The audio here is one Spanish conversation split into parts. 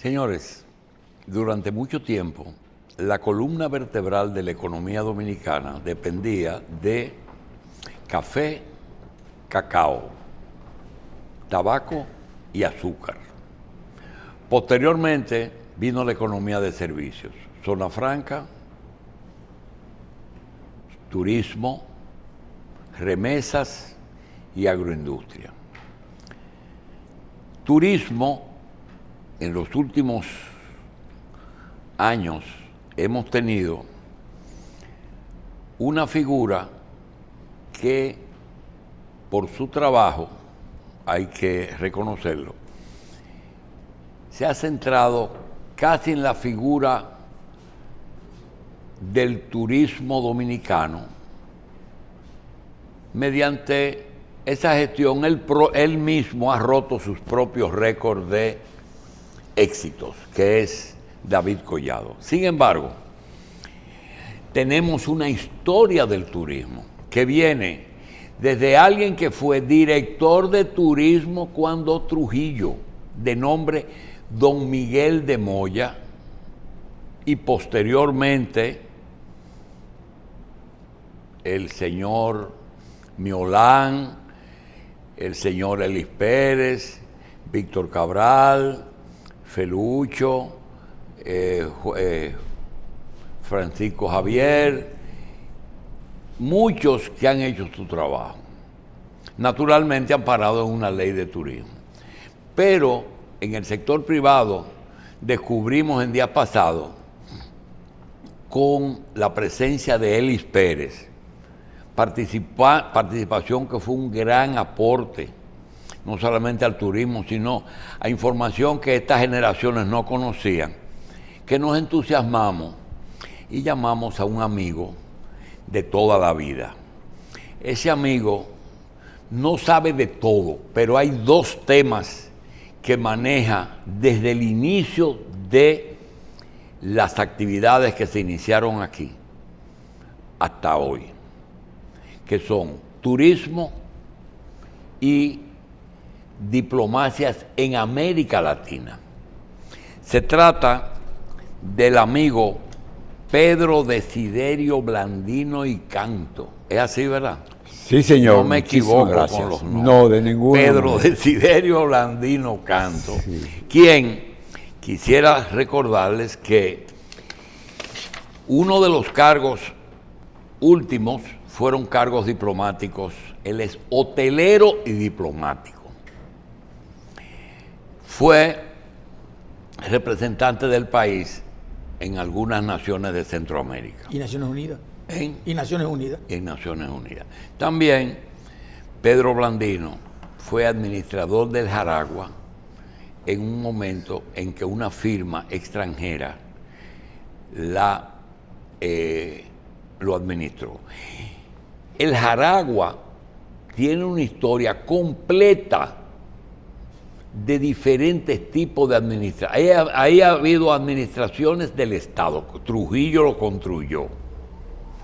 Señores, durante mucho tiempo, la columna vertebral de la economía dominicana dependía de café, cacao, tabaco y azúcar. Posteriormente vino la economía de servicios, zona franca, turismo, remesas y agroindustria. Turismo, en los últimos años hemos tenido una figura que por su trabajo, hay que reconocerlo, se ha centrado casi en la figura del turismo dominicano. Mediante esa gestión, él mismo ha roto sus propios récords de éxitos, que es David Collado. Sin embargo, tenemos una historia del turismo que viene desde alguien que fue director de turismo cuando Trujillo, de nombre Don Miguel de Moya, y posteriormente el señor Miolán, el señor Elis Pérez, Víctor Cabral, Felucho, Francisco Javier, muchos que han hecho su trabajo. Naturalmente amparado en una ley de turismo. Pero en el sector privado descubrimos en días pasados, con la presencia de Elis Pérez, participación que fue un gran aporte, no solamente al turismo, sino a información que estas generaciones no conocían, que nos entusiasmamos y llamamos a un amigo de toda la vida. Ese amigo no sabe de todo, pero hay dos temas que maneja desde el inicio de las actividades que se iniciaron aquí hasta hoy, que son turismo y diplomacias en América Latina. Se trata del amigo Pedro Desiderio Blandino y Canto. ¿Es así, verdad? Sí, señor. No me equivoco con los nombres. No, de ninguna Pedro manera. Desiderio Blandino Canto, Sí. quien quisiera recordarles que uno de los cargos últimos fueron cargos diplomáticos. Él es hotelero y diplomático. Fue representante del país en algunas naciones de Centroamérica. ¿Y Naciones Unidas? Y Naciones Unidas. En Naciones Unidas. También Pedro Blandino fue administrador del Jaragua en un momento en que una firma extranjera lo administró. El Jaragua tiene una historia completa de diferentes tipos de administración. Ahí ha habido administraciones del Estado. Trujillo lo construyó.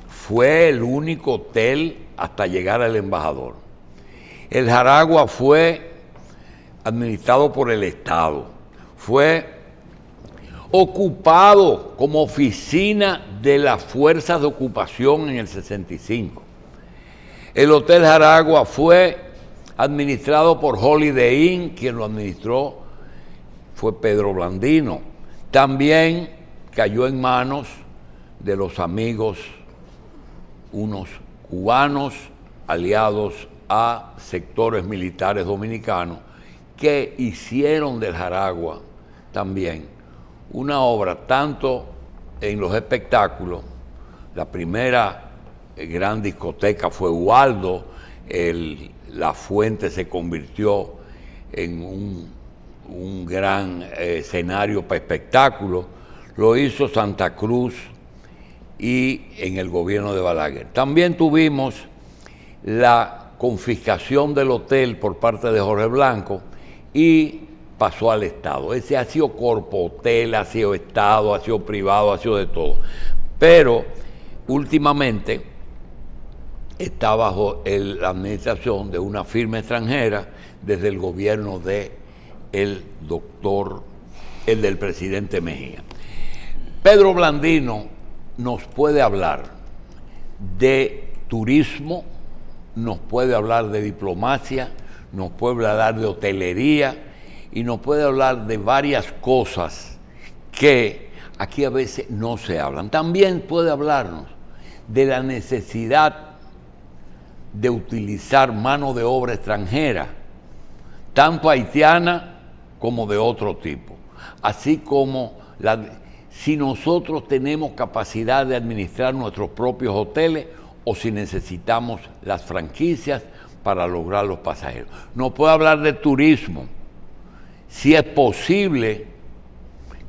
Fue el único hotel hasta llegar al embajador. El Jaragua fue administrado por el Estado. Fue ocupado como oficina de las fuerzas de ocupación en el 65. El Hotel Jaragua fue administrado por Holiday Inn, quien lo administró fue Pedro Blandino. También cayó en manos de los amigos, unos cubanos aliados a sectores militares dominicanos, que hicieron del Jaragua también una obra, tanto en los espectáculos. La primera gran discoteca fue Ubaldo, La Fuente se convirtió en un gran escenario para espectáculos. Lo hizo Santa Cruz y en el gobierno de Balaguer. También tuvimos la confiscación del hotel por parte de Jorge Blanco y pasó al Estado. Ese ha sido Corpo Hotel, ha sido Estado, ha sido privado, ha sido de todo. Pero últimamente está bajo la administración de una firma extranjera desde el gobierno de el doctor el del presidente Mejía. Pedro Blandino nos puede hablar de turismo, nos puede hablar de diplomacia, nos puede hablar de hotelería y nos puede hablar de varias cosas que aquí a veces no se hablan. También puede hablarnos de la necesidad de utilizar mano de obra extranjera, tanto haitiana como de otro tipo, así como si nosotros tenemos capacidad de administrar nuestros propios hoteles o si necesitamos las franquicias para lograr los pasajeros. Nos puede hablar de turismo, si es posible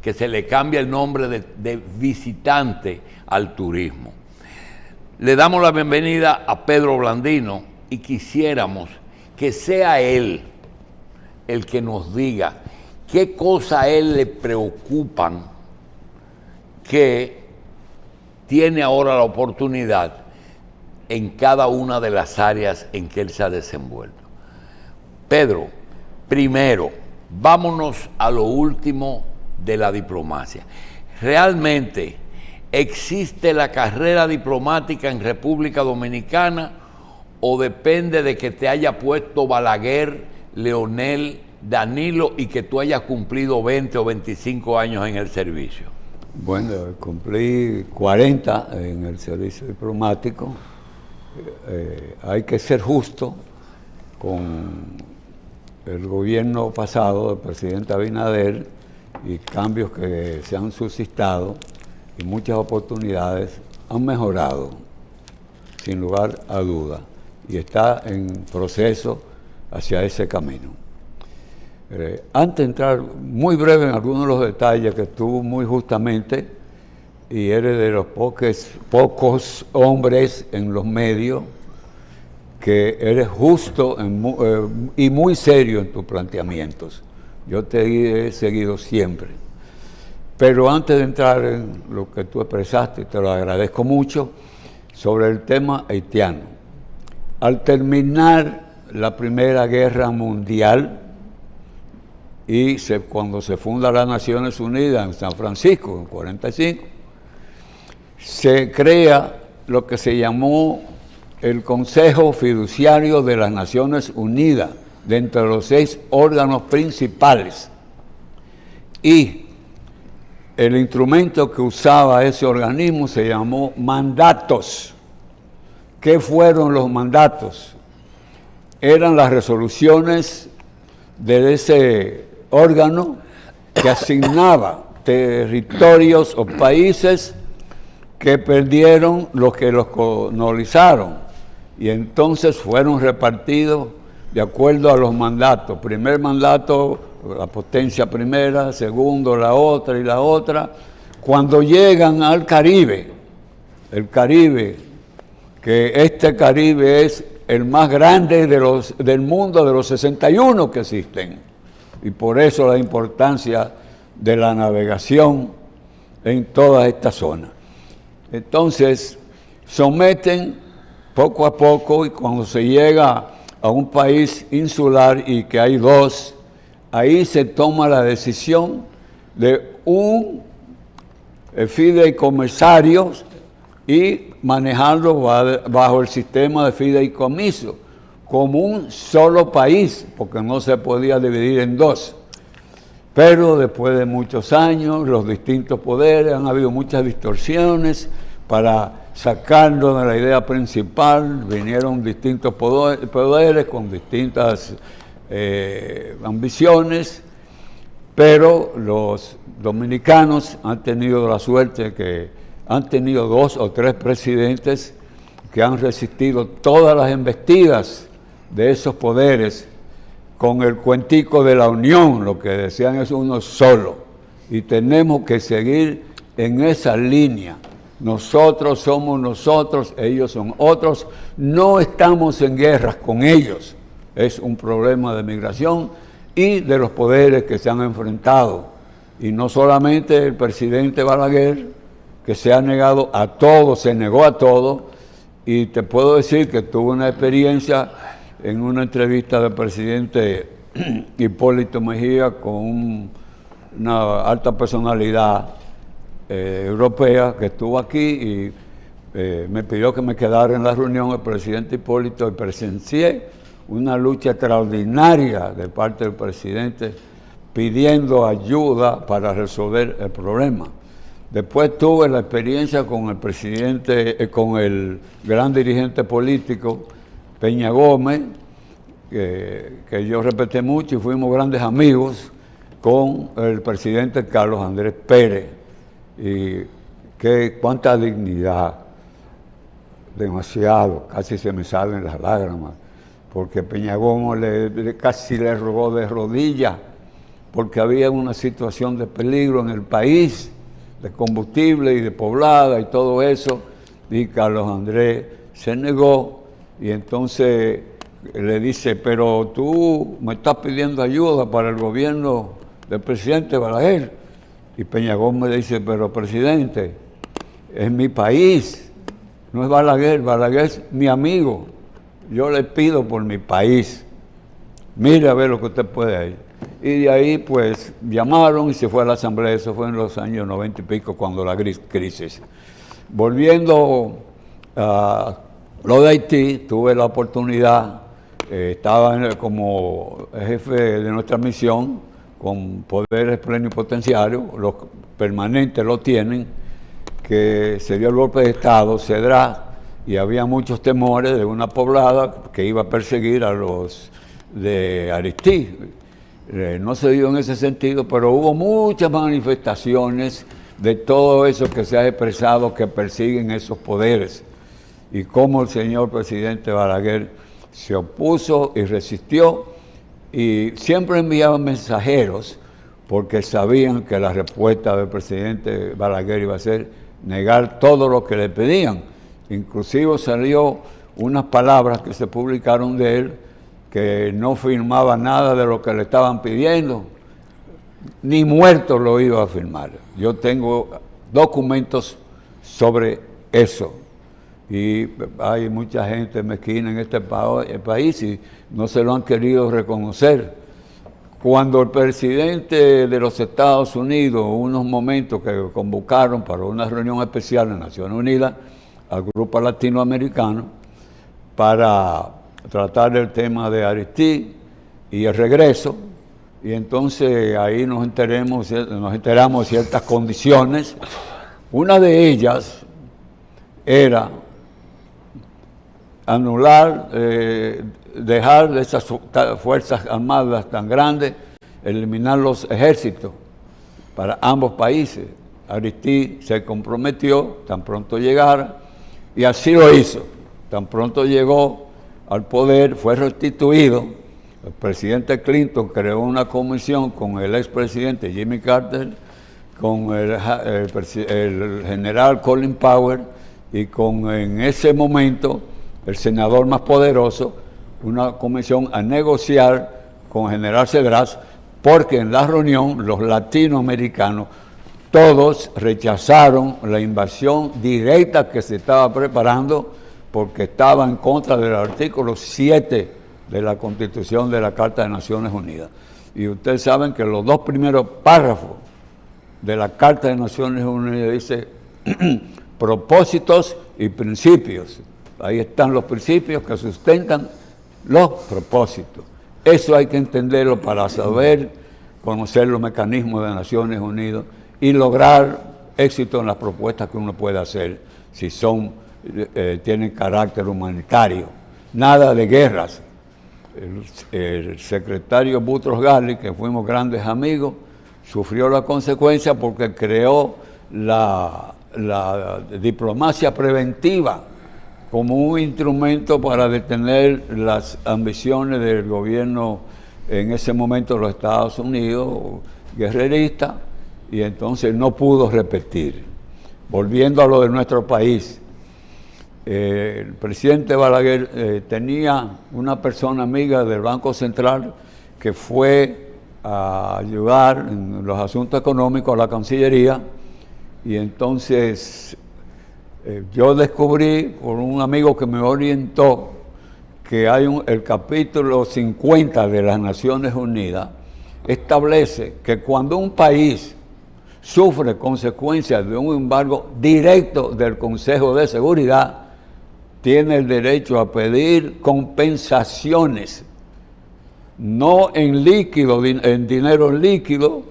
que se le cambie el nombre de visitante al turismo. Le damos la bienvenida a Pedro Blandino y quisiéramos que sea él el que nos diga qué cosas a él le preocupan que tiene ahora la oportunidad en cada una de las áreas en que él se ha desenvuelto. Pedro, primero, vámonos a lo último de la diplomacia. ¿Realmente existe la carrera diplomática en República Dominicana o depende de que te haya puesto Balaguer, Leonel, Danilo y que tú hayas cumplido 20 o 25 años en el servicio? Bueno, cumplí 40 en el servicio diplomático. Hay que ser justo con el gobierno pasado del presidente Abinader y cambios que se han suscitado y muchas oportunidades han mejorado, sin lugar a duda, y está en proceso hacia ese camino. Antes de entrar muy breve en algunos de los detalles que tú muy justamente, y eres de los pocos hombres en los medios que eres justo y muy serio en tus planteamientos. Yo te he seguido siempre. Pero antes de entrar en lo que tú expresaste, te lo agradezco mucho, sobre el tema haitiano. Al terminar la Primera Guerra Mundial y cuando se funda las Naciones Unidas en San Francisco, en 45, se crea lo que se llamó el Consejo Fiduciario de las Naciones Unidas, dentro de los 6 órganos principales. Y el instrumento que usaba ese organismo se llamó mandatos. ¿Qué fueron los mandatos? Eran las resoluciones de ese órgano que asignaba territorios o países que perdieron los que los colonizaron, y entonces fueron repartidos de acuerdo a los mandatos. Primer mandato, la potencia primera, segundo, la otra y la otra. Cuando llegan al Caribe, el Caribe, que este Caribe es el más grande del mundo, de los 61 que existen, y por eso la importancia de la navegación en toda esta zona. Entonces, someten poco a poco, y cuando se llega a un país insular y que hay 2, ahí se toma la decisión de un fideicomisario y manejarlo bajo el sistema de fideicomiso, como un solo país, porque no se podía dividir en 2. Pero después de muchos años, los distintos poderes, han habido muchas distorsiones para sacarlo de la idea principal. Vinieron distintos poderes con distintas ambiciones, pero los dominicanos han tenido la suerte que han tenido 2 o 3 presidentes que han resistido todas las embestidas de esos poderes con el cuentico de la unión. Lo que decían es uno solo, y tenemos que seguir en esa línea. Nosotros somos nosotros, ellos son otros. No estamos en guerras con ellos. Es un problema de migración y de los poderes que se han enfrentado. Y no solamente el presidente Balaguer, que se ha negado a todo, se negó a todo. Y te puedo decir que tuve una experiencia en una entrevista del presidente Hipólito Mejía con un una alta personalidad europea que estuvo aquí y me pidió que me quedara en la reunión el presidente Hipólito y presencié una lucha extraordinaria de parte del presidente pidiendo ayuda para resolver el problema. Después tuve la experiencia con el presidente, con el gran dirigente político Peña Gómez, que yo respeté mucho y fuimos grandes amigos con el presidente Carlos Andrés Pérez. Y cuánta dignidad, demasiado, casi se me salen las lágrimas, porque Peña Gómez casi le rogó de rodillas, porque había una situación de peligro en el país, de combustible y de poblada y todo eso, y Carlos Andrés se negó, y entonces le dice, pero tú me estás pidiendo ayuda para el gobierno del presidente Balaguer. Y Peña Gómez le dice, pero presidente, es mi país, no es Balaguer, Balaguer es mi amigo, yo le pido por mi país, mire a ver lo que usted puede ir. Y de ahí pues llamaron y se fue a la asamblea, eso fue en los años 90 y pico, cuando la crisis. Volviendo a lo de Haití, tuve la oportunidad, estaba como jefe de nuestra misión, con poderes plenipotenciarios, los permanentes lo tienen, que se dio el golpe de Estado, Cedrá, y había muchos temores de una poblada que iba a perseguir a los de Aristide. No se dio en ese sentido, pero hubo muchas manifestaciones de todo eso que se ha expresado que persiguen esos poderes, y cómo el señor presidente Balaguer se opuso y resistió, y siempre enviaban mensajeros porque sabían que la respuesta del presidente Balaguer iba a ser negar todo lo que le pedían. Inclusive salió unas palabras que se publicaron de él, que no firmaba nada de lo que le estaban pidiendo, ni muerto lo iba a firmar. Yo tengo documentos sobre eso. Y hay mucha gente mezquina en este país y no se lo han querido reconocer. Cuando el presidente de los Estados Unidos, unos momentos que convocaron para una reunión especial en Naciones Unidas al grupo latinoamericano para tratar el tema de Aristide y el regreso, y entonces ahí nos enteramos de ciertas condiciones. Una de ellas era anular, dejar de esas fuerzas armadas tan grandes, eliminar los ejércitos para ambos países. Aristide se comprometió tan pronto llegara, y así lo hizo. Tan pronto llegó al poder, fue restituido. El presidente Clinton creó una comisión con el expresidente Jimmy Carter, con el general Colin Powell y con, en ese momento, el senador más poderoso, una comisión a negociar con el general Cedras, porque en la reunión los latinoamericanos todos rechazaron la invasión directa que se estaba preparando, porque estaba en contra del artículo 7 de la Constitución de la Carta de Naciones Unidas. Y ustedes saben que los dos primeros párrafos de la Carta de Naciones Unidas dice propósitos y principios. Ahí están los principios que sustentan los propósitos. Eso hay que entenderlo para saber conocer los mecanismos de Naciones Unidas y lograr éxito en las propuestas que uno puede hacer, si son tienen carácter humanitario. Nada de guerras. El secretario Boutros Ghali, que fuimos grandes amigos, sufrió la consecuencia porque creó la diplomacia preventiva como un instrumento para detener las ambiciones del gobierno en ese momento de los Estados Unidos, guerrerista, y entonces no pudo repetir. Volviendo a lo de nuestro país, el presidente Balaguer tenía una persona amiga del Banco Central que fue a ayudar en los asuntos económicos a la Cancillería, y entonces yo descubrí por un amigo que me orientó que hay el capítulo 50 de las Naciones Unidas establece que cuando un país sufre consecuencias de un embargo directo del Consejo de Seguridad, tiene el derecho a pedir compensaciones, no en líquido, en dinero líquido,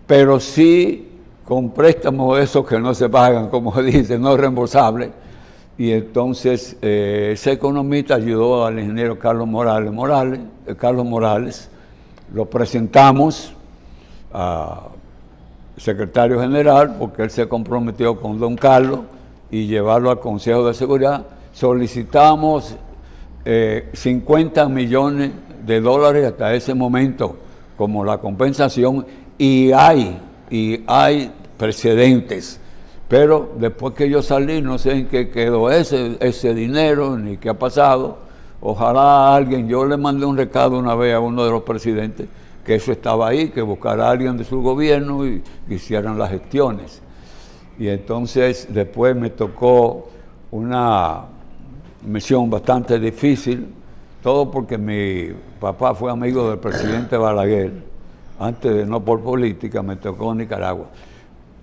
pero sí con préstamos esos que no se pagan, como dice, no reembolsables. Y entonces ese economista ayudó al ingeniero Carlos Morales, lo presentamos a secretario general, porque él se comprometió con don Carlos y llevarlo al Consejo de Seguridad. Solicitamos 50 millones de dólares hasta ese momento como la compensación, y hay precedentes, pero después que yo salí no sé en qué quedó ese dinero ni qué ha pasado. Ojalá alguien, yo le mandé un recado una vez a uno de los presidentes que eso estaba ahí, que buscara a alguien de su gobierno y hicieran las gestiones. Y entonces después me tocó una misión bastante difícil, todo porque mi papá fue amigo del presidente Balaguer, antes de no por política, me tocó Nicaragua.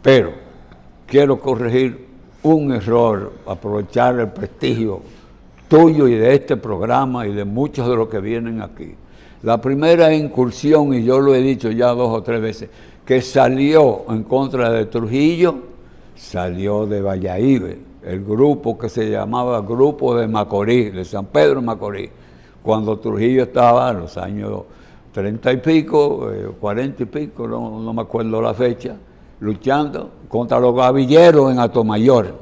Pero quiero corregir un error, aprovechar el prestigio tuyo y de este programa y de muchos de los que vienen aquí. La primera incursión, y yo lo he dicho ya 2 o 3 veces, que salió en contra de Trujillo, salió de Valladolid, el grupo que se llamaba Grupo de Macorís, de San Pedro de Macorís, cuando Trujillo estaba en los años 30 y pico, 40 y pico, no me acuerdo la fecha, luchando contra los gavilleros en Atomayor.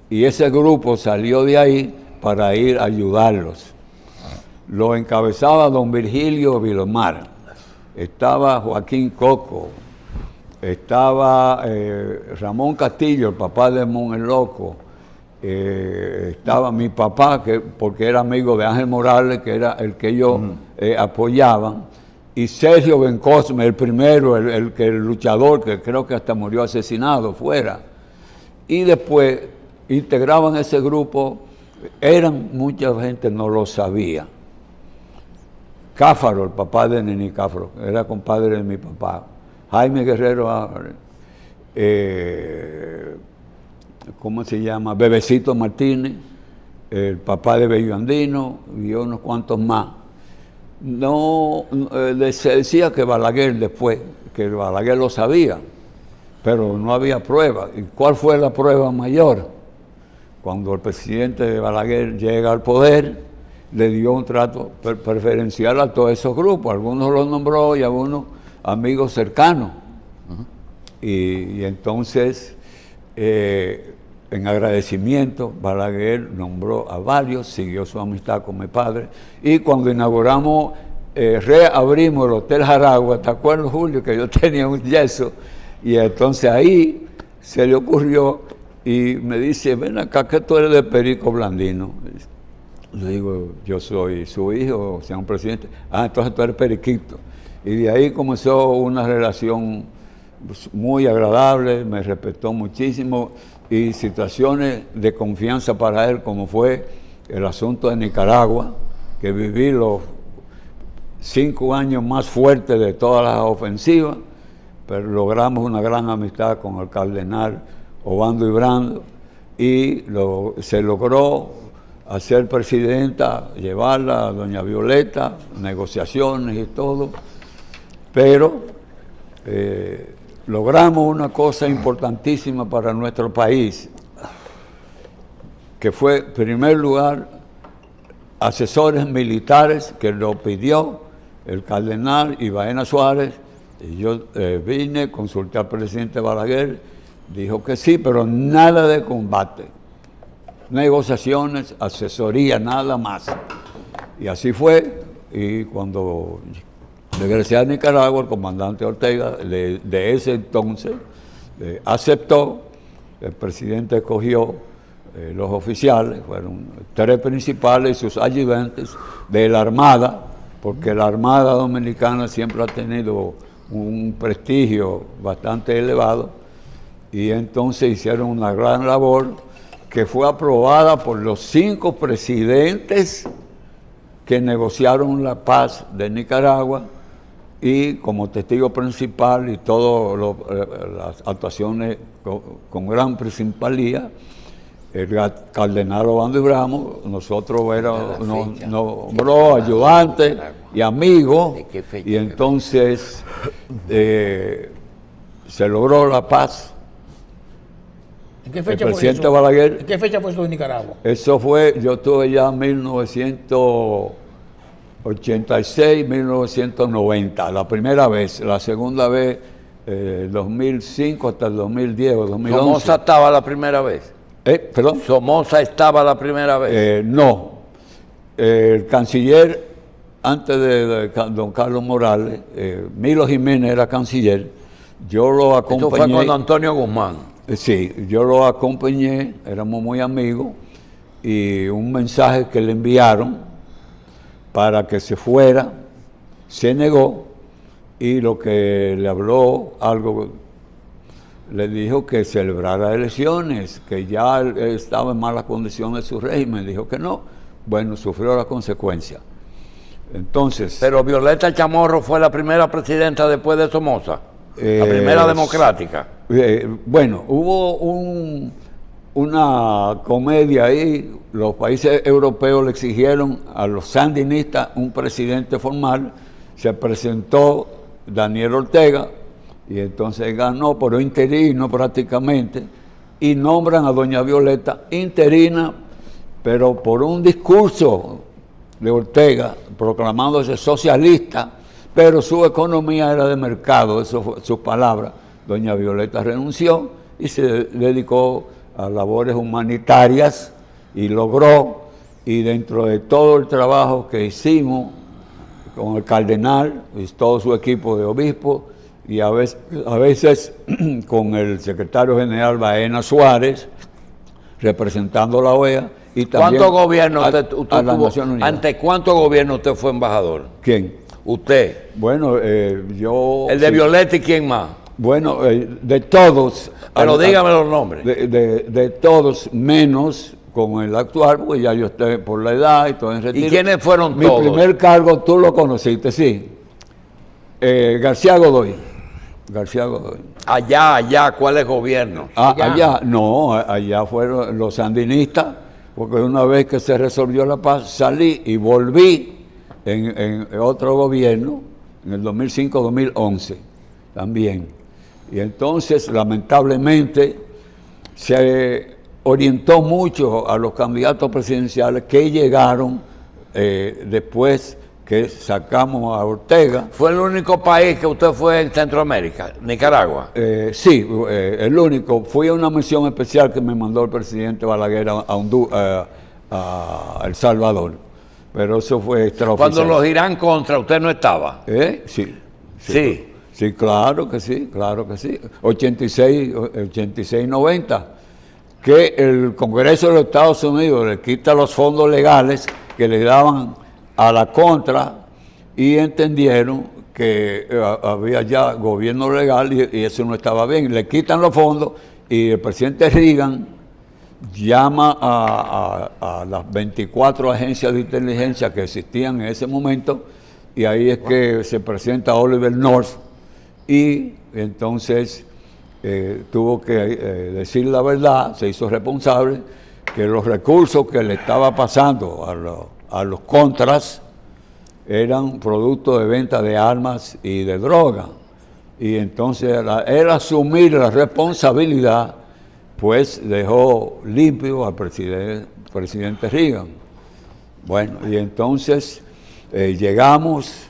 Y ese grupo salió de ahí para ir a ayudarlos. Lo encabezaba don Virgilio Vilomar, estaba Joaquín Coco, estaba Ramón Castillo, el papá de Mon el Loco, estaba mi papá, porque era amigo de Ángel Morales, que era el que ellos apoyaban, y Sergio Bencosme, el primero, el luchador, que creo que hasta murió asesinado fuera. Y después integraban ese grupo, mucha gente no lo sabía. Cáfaro, el papá de Nini Cáfaro, era compadre de mi papá. Jaime Guerrero, ¿cómo se llama? Bebecito Martínez, el papá de Bello Andino y unos cuantos más. Se decía que Balaguer después, que Balaguer lo sabía, pero no había prueba. ¿Y cuál fue la prueba mayor? Cuando el presidente Balaguer llega al poder, le dio un trato preferencial a todos esos grupos. Algunos los nombró y algunos amigos cercanos. Y entonces, en agradecimiento, Balaguer nombró a varios, siguió su amistad con mi padre. Y cuando inauguramos, reabrimos el Hotel Jaragua, ¿te acuerdas, Julio? Que yo tenía un yeso. Y entonces ahí se le ocurrió y me dice, ven acá, que tú eres de Perico Blandino. Le digo, yo soy su hijo, señor presidente. Entonces tú eres Periquito. Y de ahí comenzó una relación muy agradable, me respetó muchísimo, y situaciones de confianza para él, como fue el asunto de Nicaragua, que viví los 5 años más fuertes de todas las ofensivas, pero logramos una gran amistad con el cardenal Obando y Brando, y se logró hacer presidenta, llevarla a doña Violeta, negociaciones y todo, pero logramos una cosa importantísima para nuestro país, que fue, en primer lugar, asesores militares, que lo pidió el cardenal y Baena Suárez, y yo vine, consulté al presidente Balaguer, dijo que sí, pero nada de combate, negociaciones, asesoría, nada más. Y así fue, y cuando regresé a Nicaragua, el comandante Ortega, de ese entonces, aceptó, el presidente escogió los oficiales, fueron 3 principales y sus ayudantes de la Armada, porque la Armada Dominicana siempre ha tenido un prestigio bastante elevado, y entonces hicieron una gran labor que fue aprobada por los 5 presidentes que negociaron la paz de Nicaragua, y como testigo principal y todas las actuaciones con gran principalía, el cardenal Obando y Bramo, nosotros nos nombró ayudantes y amigos, y entonces se logró la paz. ¿En qué fecha El presidente fue eso? Balaguer. ¿En qué fecha fue eso en Nicaragua? Eso fue, yo estuve ya en 1986, 1990, la primera vez. La segunda vez, 2005 hasta el 2010 o 2011. ¿Somoza estaba la primera vez? ¿Perdón? ¿Somoza estaba la primera vez? No. El canciller, antes de don Carlos Morales, Milo Jiménez era canciller. Yo lo acompañé. Esto fue con Antonio Guzmán. Sí, yo lo acompañé, éramos muy amigos, y un mensaje que le enviaron para que se fuera, se negó, y lo que le habló, le dijo que celebrara elecciones, que ya él estaba en malas condiciones de su régimen, dijo que no, bueno, sufrió la consecuencia. Entonces... Pero Violeta Chamorro fue la primera presidenta después de Somoza, la primera democrática. Bueno, hubo una comedia ahí, los países europeos le exigieron a los sandinistas un presidente formal, se presentó Daniel Ortega, y entonces ganó, pero interino prácticamente, y nombran a doña Violeta interina, pero por un discurso de Ortega, proclamándose socialista, pero su economía era de mercado, eso fue sus palabras. Doña Violeta renunció y se dedicó a labores humanitarias y logró, y dentro de todo el trabajo que hicimos con el cardenal y todo su equipo de obispos, y a veces con el secretario general Baena Suárez, representando la OEA, y también ¿Cuántos gobiernos usted a las tuvo? Naciones Unidas. ¿Ante cuántos gobiernos usted fue embajador? ¿Quién? Usted. Bueno, yo... El de sí. Violeta y quién más. Bueno, de todos. Pero dígame los nombres. De todos, menos con el actual, porque ya yo estoy por la edad y todo en retiro. ¿Y quiénes fueron Mi todos? primer cargo, tú lo conociste, sí. García Godoy. García Godoy. Allá, ¿cuáles gobiernos? Allá fueron los sandinistas, porque una vez que se resolvió la paz, salí y volví en otro gobierno, en el 2005-2011 también. Y entonces, lamentablemente, se orientó mucho a los candidatos presidenciales que llegaron después que sacamos a Ortega. ¿Fue el único país que usted fue en Centroamérica, Nicaragua? Sí, el único. Fui a una misión especial que me mandó el presidente Balaguer a El Salvador. Pero eso fue extraoficial. Cuando los irán contra, ¿usted no estaba? Sí. Sí. Sí, claro que sí. 86-90. Que el Congreso de los Estados Unidos le quita los fondos legales que le daban a la contra, y entendieron que había ya gobierno legal y eso no estaba bien. Le quitan los fondos y el presidente Reagan llama a las 24 agencias de inteligencia que existían en ese momento, y ahí es que se presenta Oliver North, y entonces tuvo que decir la verdad, se hizo responsable, que los recursos que le estaba pasando a los contras eran producto de venta de armas y de droga. Y entonces él asumir la responsabilidad, pues dejó limpio al presidente Reagan. Bueno, y entonces llegamos,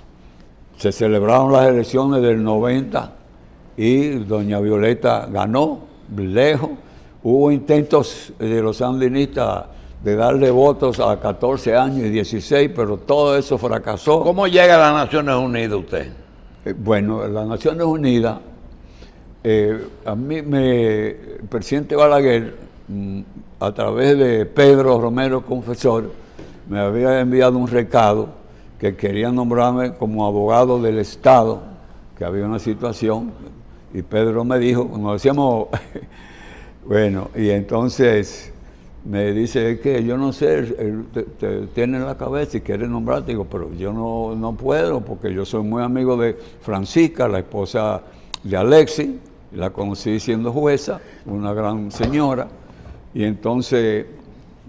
se celebraron las elecciones del 90 y doña Violeta ganó lejos. Hubo intentos de los sandinistas de darle votos a 14 años y 16, pero todo eso fracasó. ¿Cómo llega a las Naciones Unidas usted? Bueno, las Naciones Unidas, a mí el presidente Balaguer, a través de Pedro Romero Confesor, me había enviado un recado que quería nombrarme como abogado del Estado, que había una situación, y Pedro me dijo, nos decíamos, bueno, y entonces me dice, es que yo no sé, él te tiene en la cabeza y quiere nombrarte. Digo, pero yo no puedo, porque yo soy muy amigo de Francisca, la esposa de Alexis, la conocí siendo jueza, una gran señora, y entonces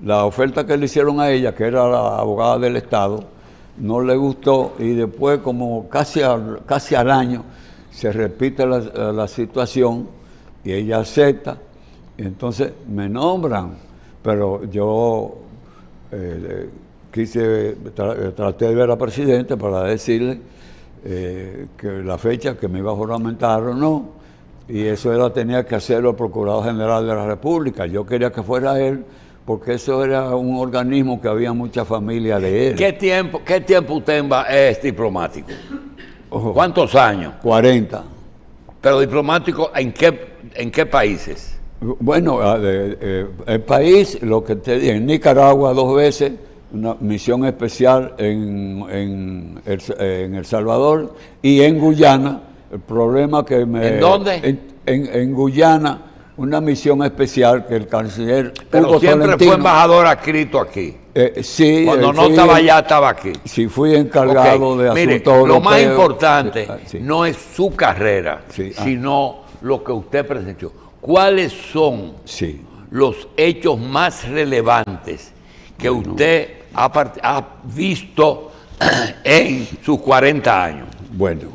la oferta que le hicieron a ella, que era la abogada del Estado, no le gustó, y después, como casi al año, se repite la situación y ella acepta, y entonces me nombran, pero yo traté de ver al presidente para decirle que la fecha que me iba a juramentar o no, y eso tenía que hacerlo el Procurador General de la República. Yo quería que fuera él, porque eso era un organismo que había mucha familia de él. ¿Qué tiempo usted es diplomático? Ojo, ¿Cuántos años? 40. Pero diplomático, ¿en qué países? Bueno, el país, lo que te dije, en Nicaragua 2 veces, una misión especial en El Salvador, y en Guyana. El problema que ¿En dónde? En Guyana, una misión especial que el canciller Pero Hugo siempre Tolentino, fue embajador adscrito aquí. Sí, Cuando no estaba allá, estaba aquí. Sí, fui encargado de Mire, asuntos lo europeos. más importante Sí. no es su carrera, Sí, sino lo que usted presentó. ¿Cuáles son Sí. los hechos más relevantes que usted ha visto en sus 40 años? Bueno,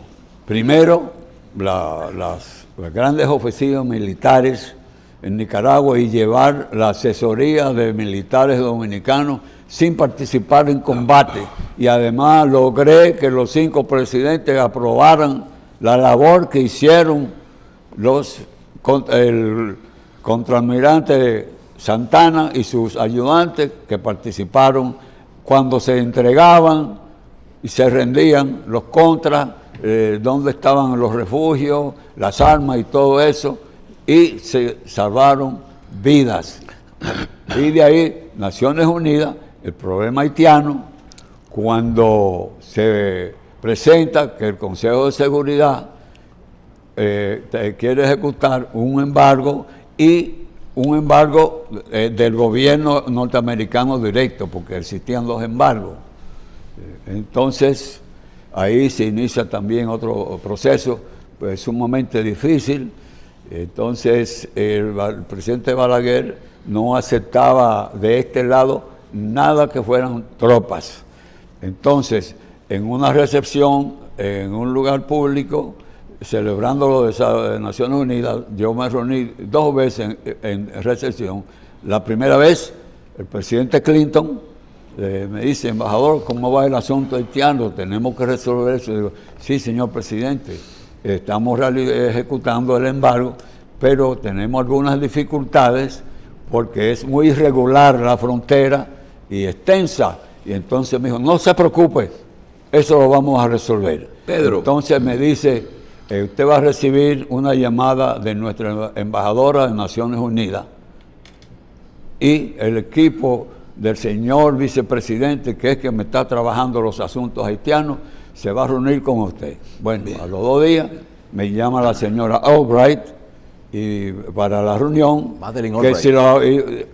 primero, las grandes ofensivas militares en Nicaragua y llevar la asesoría de militares dominicanos sin participar en combate. Y además logré que los 5 presidentes aprobaran la labor que hicieron el contraalmirante Santana y sus ayudantes, que participaron cuando se entregaban y se rendían los contras, donde estaban los refugios, las armas y todo eso, y se salvaron vidas. Y de ahí, Naciones Unidas, el problema haitiano, cuando se presenta que el Consejo de Seguridad quiere ejecutar un embargo, y un embargo del gobierno norteamericano directo, porque existían 2 embargos. Entonces, ahí se inicia también otro proceso sumamente difícil. Entonces, el presidente Balaguer no aceptaba de este lado nada que fueran tropas. Entonces, en una recepción, en un lugar público, celebrando lo de Naciones Unidas, yo me reuní 2 veces en recepción. La primera vez, el presidente Clinton me dice, embajador, ¿cómo va el asunto haitiano? Tenemos que resolver eso. Digo, sí, señor presidente, estamos ejecutando el embargo, pero tenemos algunas dificultades porque es muy irregular la frontera y extensa. Y entonces me dijo, no se preocupe, eso lo vamos a resolver. Pedro. Entonces me dice, usted va a recibir una llamada de nuestra embajadora de Naciones Unidas y el equipo del señor vicepresidente, que es que me está trabajando los asuntos haitianos, se va a reunir con usted. Bueno, bien. A los 2 días me llama la señora Albright y para la reunión, que si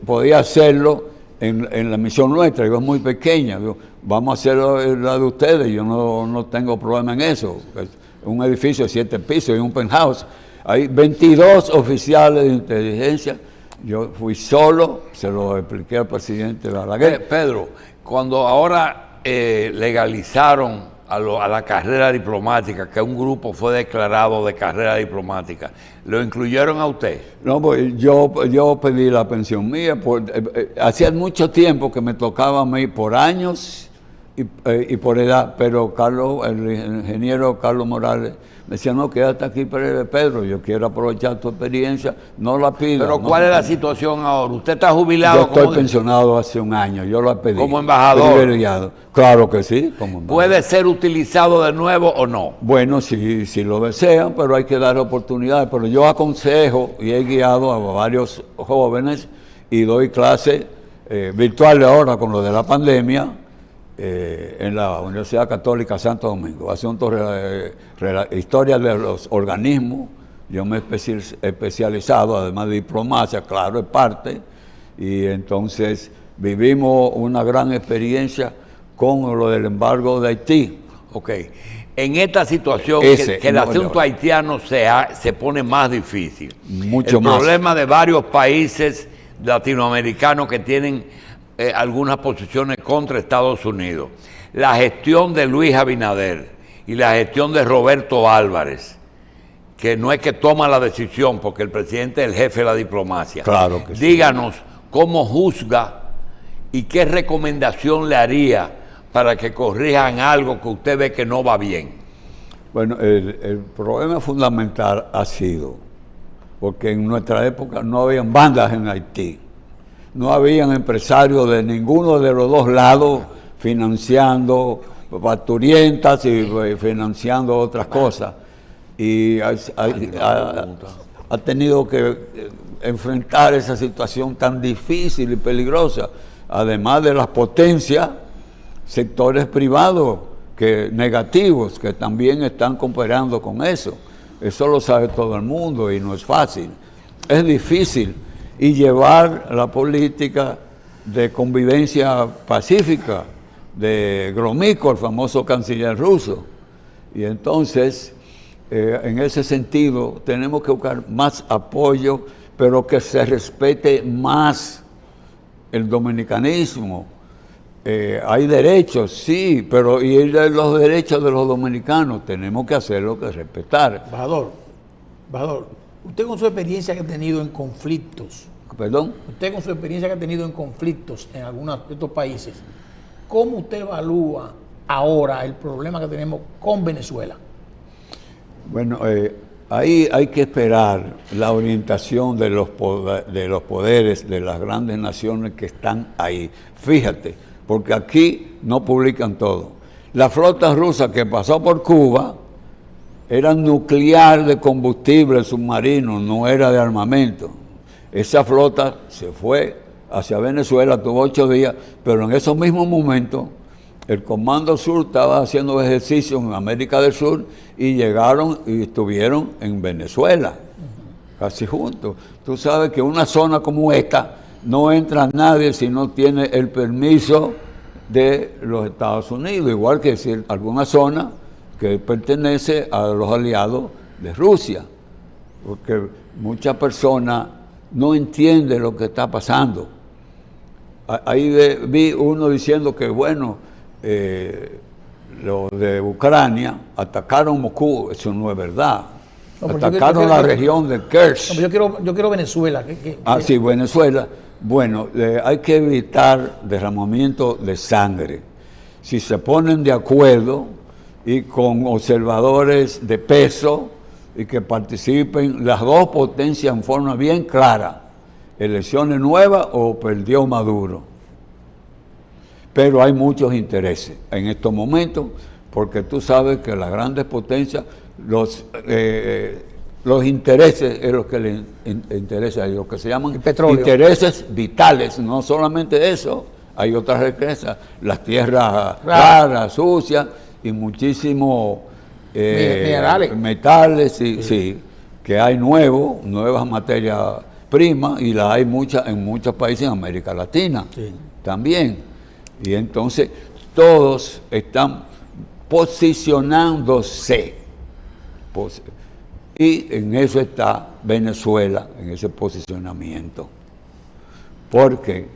podía hacerlo en la misión nuestra. Digo, es muy pequeña. Digo, vamos a hacerlo la de ustedes, yo no tengo problema en eso. Es un edificio de 7 pisos y un penthouse. Hay 22 oficiales de inteligencia. Yo fui solo, se lo expliqué al presidente Balaguer. Pedro, cuando ahora legalizaron a la carrera diplomática, que un grupo fue declarado de carrera diplomática, ¿lo incluyeron a usted? No, pues yo pedí la pensión mía. Hacía mucho tiempo que me tocaba a mí por años y por edad, pero el ingeniero Carlos Morales me decía, no, quédate aquí, Pedro, yo quiero aprovechar tu experiencia, no la pido. Pero ¿cuál es la situación ahora? ¿Usted está jubilado? Yo estoy pensionado hace un año, yo lo pedí. ¿Como embajador? Privilegiado. Claro que sí, como embajador. ¿Puede ser utilizado de nuevo o no? Bueno, si lo desean, pero hay que dar oportunidades. Pero yo aconsejo y he guiado a varios jóvenes y doy clases virtuales ahora con lo de la pandemia, en la Universidad Católica Santo Domingo, asuntos, historia de los organismos. Yo me he especializado, además de diplomacia, claro, es parte, Y entonces vivimos una gran experiencia con lo del embargo de Haití. Ok. En esta situación, Ese, que el no, asunto no. haitiano se pone más difícil. Mucho el más. problema de varios países latinoamericanos que tienen algunas posiciones contra Estados Unidos. La gestión de Luis Abinader y la gestión de Roberto Álvarez, que no es que toma la decisión, porque el presidente es el jefe de la diplomacia. Claro que sí. Díganos cómo juzga y qué recomendación le haría para que corrijan algo que usted ve que no va bien. Bueno, el problema fundamental ha sido, porque en nuestra época no habían bandas en Haití, no habían empresarios de ninguno de los dos lados financiando parturientas y financiando otras cosas. Y ha tenido que enfrentar esa situación tan difícil y peligrosa, además de las potencias, sectores privados negativos que también están cooperando con eso. Eso lo sabe todo el mundo y no es fácil. Es difícil y llevar la política de convivencia pacífica de Gromyko, el famoso canciller ruso. Y entonces, en ese sentido, tenemos que buscar más apoyo, pero que se respete más el dominicanismo. Hay derechos, sí, pero y los derechos de los dominicanos tenemos que hacerlo, que respetar. Embajador, usted con su experiencia que ha tenido en conflictos, ¿Perdón? usted con su experiencia que ha tenido en conflictos en algunos de estos países, ¿cómo usted evalúa ahora el problema que tenemos con Venezuela? Bueno, ahí hay que esperar la orientación de los poderes de las grandes naciones que están ahí. Fíjate, porque aquí no publican todo. La flota rusa que pasó por Cuba era nuclear de combustible submarino, no era de armamento. Esa flota se fue hacia Venezuela, tuvo 8 días, pero en esos mismos momentos el Comando Sur estaba haciendo ejercicios en América del Sur y llegaron y estuvieron en Venezuela, casi juntos. Tú sabes que una zona como esta no entra nadie si no tiene el permiso de los Estados Unidos, igual que si alguna zona que pertenece a los aliados de Rusia, porque muchas personas no entienden lo que está pasando. Ahí vi uno diciendo que, bueno, los de Ucrania atacaron Moscú. Eso no es verdad. No, atacaron la región de Kerch. No, yo quiero Venezuela. Sí, Venezuela. Bueno, hay que evitar derramamiento de sangre. Si se ponen de acuerdo y con observadores de peso y que participen las dos potencias en forma bien clara, elecciones nuevas o perdió Maduro. Pero hay muchos intereses en estos momentos, porque tú sabes que las grandes potencias, los intereses es lo que les interesa, lo que se llaman intereses vitales, no solamente eso, hay otras riquezas, las tierras raras, sucias y muchísimos metales, sí, que hay nuevas materias primas y las hay muchas en muchos países en América Latina también. Y entonces todos están posicionándose. Y en eso está Venezuela, en ese posicionamiento. Porque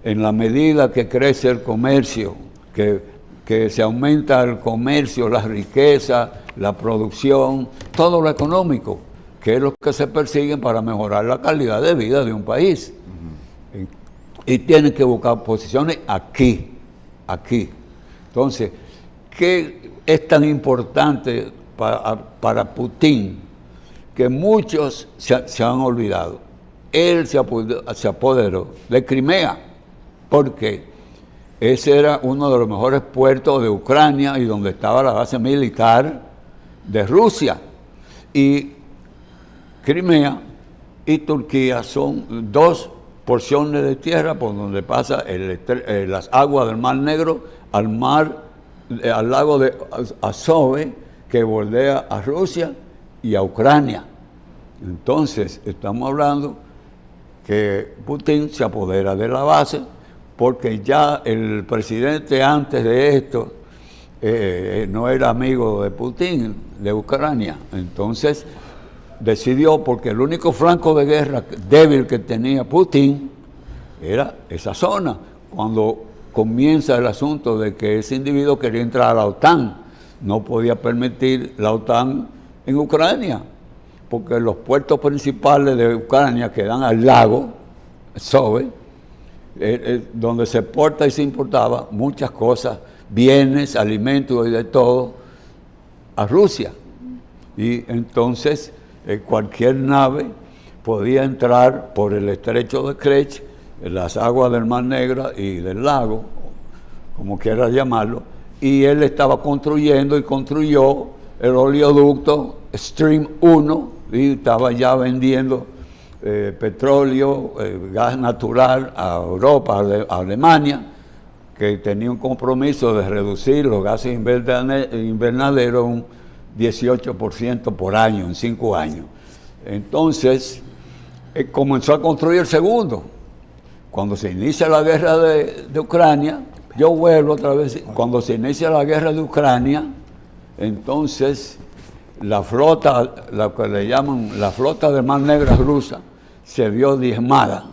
en la medida que crece el comercio, que se aumenta el comercio, la riqueza, la producción, todo lo económico, que es lo que se persigue para mejorar la calidad de vida de un país. Y tienen que buscar posiciones aquí. Entonces, ¿qué es tan importante para Putin? Que muchos se han olvidado. Él se apoderó de Crimea, porque ese era uno de los mejores puertos de Ucrania y donde estaba la base militar de Rusia. Y Crimea y Turquía son dos porciones de tierra por donde pasa las aguas del Mar Negro al lago de Azov, que bordea a Rusia y a Ucrania. Entonces, estamos hablando que Putin se apodera de la base, porque ya el presidente antes de esto no era amigo de Putin, de Ucrania. Entonces decidió, porque el único flanco de guerra débil que tenía Putin era esa zona. Cuando comienza el asunto de que ese individuo quería entrar a la OTAN, no podía permitir la OTAN en Ucrania, porque los puertos principales de Ucrania que dan al lago Azov, donde se exporta y se importaba muchas cosas, bienes, alimentos y de todo, a Rusia. Y entonces cualquier nave podía entrar por el estrecho de Kerch, en las aguas del Mar Negro y del lago, como quiera llamarlo, y él estaba construyendo y construyó el oleoducto Stream 1 y estaba ya vendiendo petróleo, gas natural a Europa, a Alemania, que tenía un compromiso de reducir los gases invernaderos un 18% por año, en 5 años. Entonces, comenzó a construir el segundo. Cuando se inicia la guerra de Ucrania, yo vuelvo otra vez, cuando se inicia la guerra de Ucrania, entonces la flota, la que le llaman la flota de Mar Negra rusa, se vio diezmada.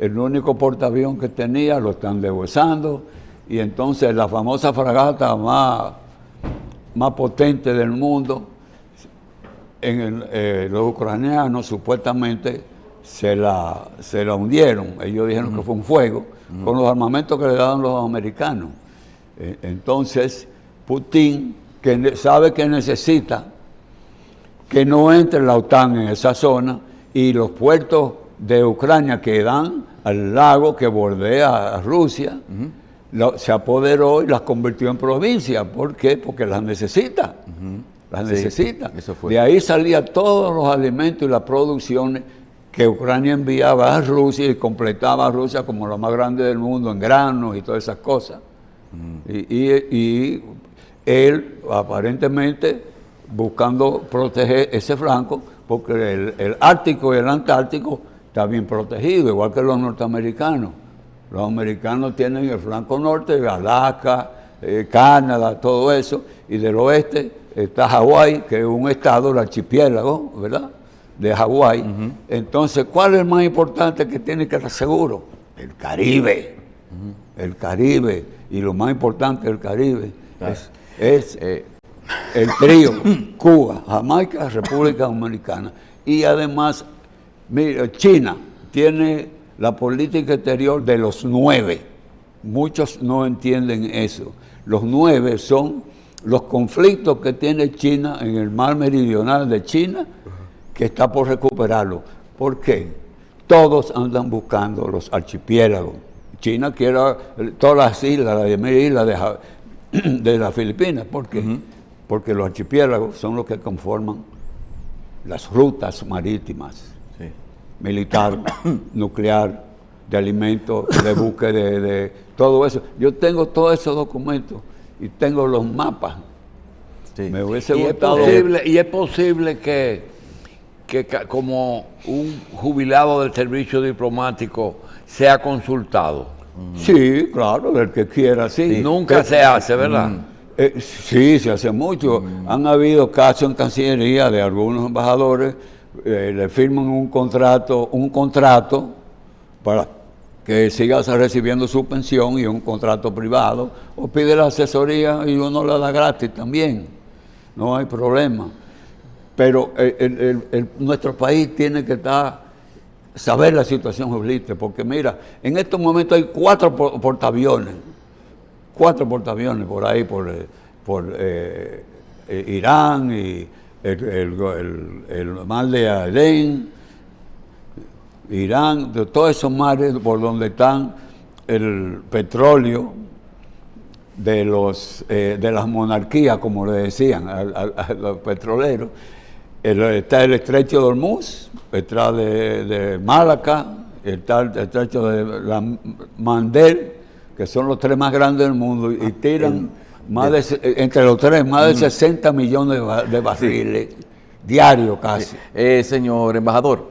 El único portaavión que tenía lo están deshuesando, y entonces la famosa fragata más potente del mundo, los ucranianos supuestamente se la hundieron. Ellos dijeron que fue un fuego, con los armamentos que le daban los americanos. Entonces, Putin, que sabe que necesita que no entre la OTAN en esa zona, y los puertos de Ucrania que dan al lago que bordea a Rusia, se apoderó y las convirtió en provincias. ¿Por qué? Porque las necesita. Las necesita. Eso fue. De ahí salían todos los alimentos y las producciones que Ucrania enviaba a Rusia y completaba a Rusia como la más grande del mundo en granos y todas esas cosas. Y él aparentemente buscando proteger ese flanco, porque el Ártico y el Antártico está bien protegido, igual que los norteamericanos. Los americanos tienen el flanco norte, Alaska, Canadá, todo eso, y del oeste está Hawái, que es un estado, el archipiélago, ¿verdad?, de Hawái. Entonces, ¿cuál es el más importante que tiene que estar seguro? El Caribe. El Caribe. Y lo más importante del Caribe es el trío: Cuba, Jamaica, República Dominicana. Y además, mira, China tiene la política exterior de los 9. Muchos no entienden eso. Los 9 son los conflictos que tiene China en el mar meridional de China, que está por recuperarlo. ¿Por qué? Todos andan buscando los archipiélagos. China quiere todas las islas, las 10.000 islas de las Filipinas. ¿Por qué? Porque los archipiélagos son los que conforman las rutas marítimas, militar, nuclear, de alimentos, de búsqueda, de todo eso. Yo tengo todos esos documentos y tengo los mapas. Me hubiese gustado. Y es posible que como un jubilado del servicio diplomático sea consultado. Sí, claro, el que quiera, sí. Nunca se hace, ¿verdad? Sí, se hace mucho. Han habido casos en Cancillería de algunos embajadores, le firman un contrato para que siga recibiendo su pensión, y un contrato privado, o pide la asesoría y uno la da gratis también. No hay problema. Pero nuestro país tiene que saber la situación geopolítica, porque mira, en estos momentos hay 4 portaaviones por ahí, por Irán y el mar de Adén, Irán, de todos esos mares por donde están el petróleo de las monarquías, como le decían a los petroleros. Está el estrecho de Hormuz, está de Malaca, está el estrecho de la Mandel, que son los 3 más grandes del mundo, y tiran entre los 3 más de 60 millones de barriles diarios casi. Señor embajador,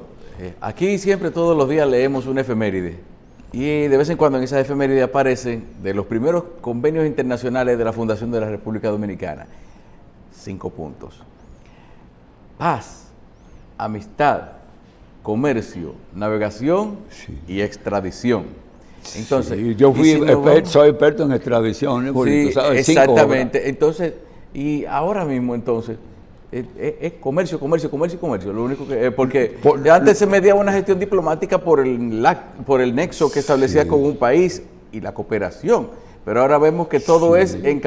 Aquí siempre todos los días leemos una efeméride y de vez en cuando en esas efemérides aparecen de los primeros convenios internacionales de la Fundación de la República Dominicana. 5 puntos. Paz, amistad, comercio, navegación y extradición. Entonces, sí, yo soy experto en extradiciones, porque sí, tú sabes, exactamente. Entonces, y ahora mismo entonces es comercio. Lo único que porque antes se medía una gestión diplomática por el nexo que establecía con un país y la cooperación. Pero ahora vemos que todo es en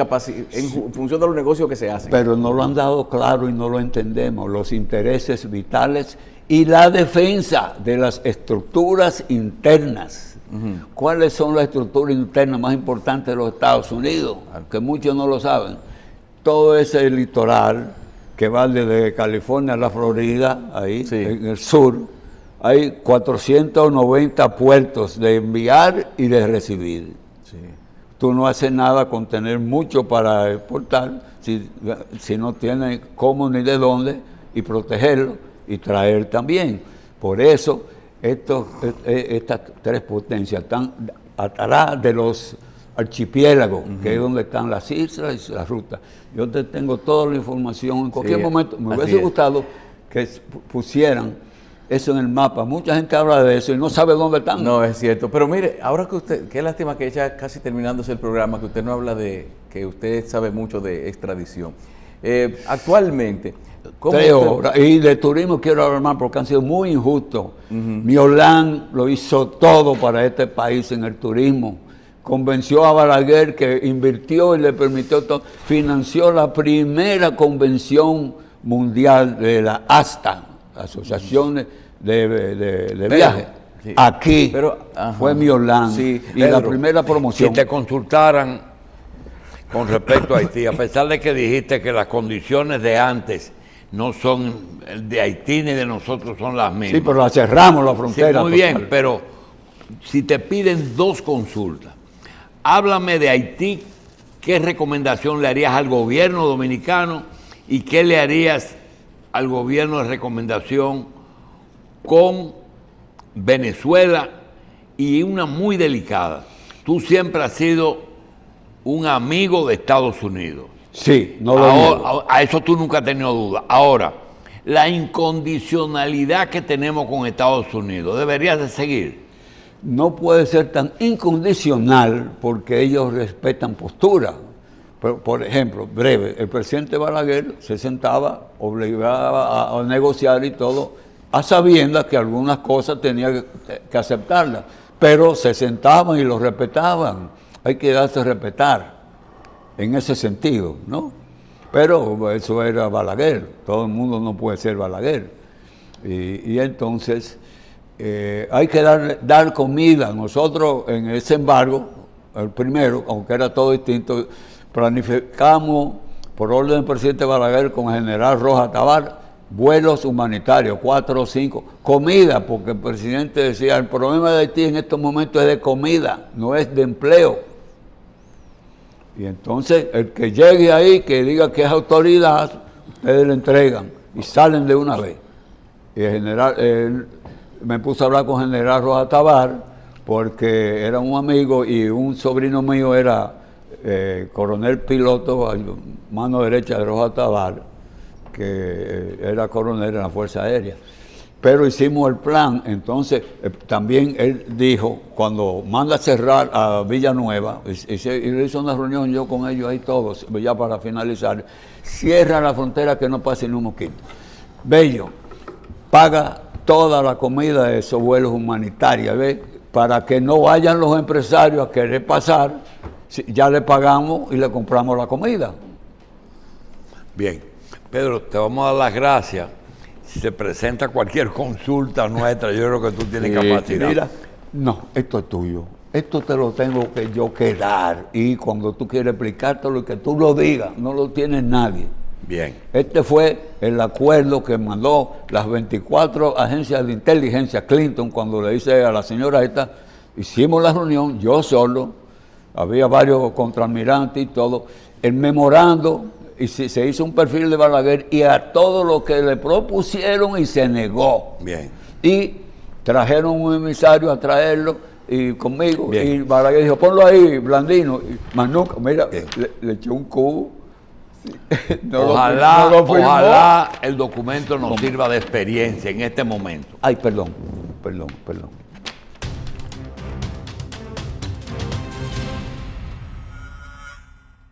función de los negocios que se hacen. Pero no lo han dado claro y no lo entendemos. Los intereses vitales y la defensa de las estructuras internas. ¿Cuáles son las estructuras internas más importantes de los Estados Unidos? Que muchos no lo saben. Todo ese litoral que va desde California a la Florida, ahí en el sur, hay 490 puertos de enviar y de recibir. Sí. Tú no haces nada con tener mucho para exportar si no tienes cómo ni de dónde, y protegerlo y traer también. Por eso estas 3 potencias están atrás de los archipiélagos, que es donde están las islas y las rutas. Yo te tengo toda la información en cualquier momento. Me hubiese gustado que pusieran eso en el mapa. Mucha gente habla de eso y no sabe dónde están. No, es cierto. Pero mire, ahora que usted, qué lástima que ya casi terminándose el programa, que usted no habla de, que usted sabe mucho de extradición. Actualmente, ¿cómo 3 horas. Y de turismo quiero hablar más porque han sido muy injustos. Miolán lo hizo todo para este país en el turismo. Convenció a Balaguer, que invirtió y le permitió todo. Financió la primera convención mundial de la ASTA, Asociación de Viajes. Sí. Aquí fue Miolán. Sí, y Pedro, la primera promoción. Si te consultaran con respecto a Haití, a pesar de que dijiste que las condiciones de antes no son de Haití ni de nosotros, son las mismas. Sí, pero la cerramos la frontera. Sí, muy bien, pero si te piden 2 consultas, háblame de Haití, ¿qué recomendación le harías al gobierno dominicano y qué le harías al gobierno de recomendación con Venezuela? Y una muy delicada, tú siempre has sido un amigo de Estados Unidos. Sí, no lo digo. A eso tú nunca has tenido duda. Ahora, la incondicionalidad que tenemos con Estados Unidos, ¿deberías de seguir? No puede ser tan incondicional porque ellos respetan postura. Por ejemplo, breve, el presidente Balaguer se sentaba, obligaba a negociar y todo, a sabiendas que algunas cosas tenía que aceptarlas, pero se sentaban y lo respetaban. Hay que darse a respetar en ese sentido, ¿no? Pero eso era Balaguer, todo el mundo no puede ser Balaguer. Y entonces hay que dar comida. Nosotros en ese embargo, el primero, aunque era todo distinto, planificamos por orden del presidente Balaguer con el general Rojas Tabar vuelos humanitarios, 4 o 5, comida, porque el presidente decía, el problema de Haití en estos momentos es de comida, no es de empleo. Y entonces el que llegue ahí, que diga que es autoridad, ustedes le entregan y salen de una vez. Y el general, me puse a hablar con el general Rojas Tabar, porque era un amigo y un sobrino mío era coronel piloto, mano derecha de Rojas Tabar, que era coronel en la Fuerza Aérea. Pero hicimos el plan, entonces también él dijo, cuando manda a cerrar a Villanueva, y le hizo una reunión yo con ellos ahí todos, ya para finalizar, cierra la frontera que no pase ni un mosquito. Bello, paga toda la comida de esos vuelos humanitarios, ¿ves? Para que no vayan los empresarios a querer pasar, ya le pagamos y le compramos la comida. Bien, Pedro, te vamos a dar las gracias. Si se presenta cualquier consulta nuestra, yo creo que tú tienes capacidad. Mira, no, esto es tuyo. Esto te lo tengo que yo dar. Y cuando tú quieres explicártelo y que tú lo digas, no lo tiene nadie. Bien. Este fue el acuerdo que mandó las 24 agencias de inteligencia Clinton cuando le dice a la señora esta, hicimos la reunión, yo solo, había varios contraalmirantes y todo, el memorando y se hizo un perfil de Balaguer y a todo lo que le propusieron y se negó. Bien. Y trajeron un emisario a traerlo y conmigo. Bien. Y Balaguer dijo, ponlo ahí, Blandino. Y más nunca, mira, Bien. le echó un cubo. Sí. Ojalá, no lo firmó. ojalá el documento nos sirva de experiencia en este momento. Ay, perdón.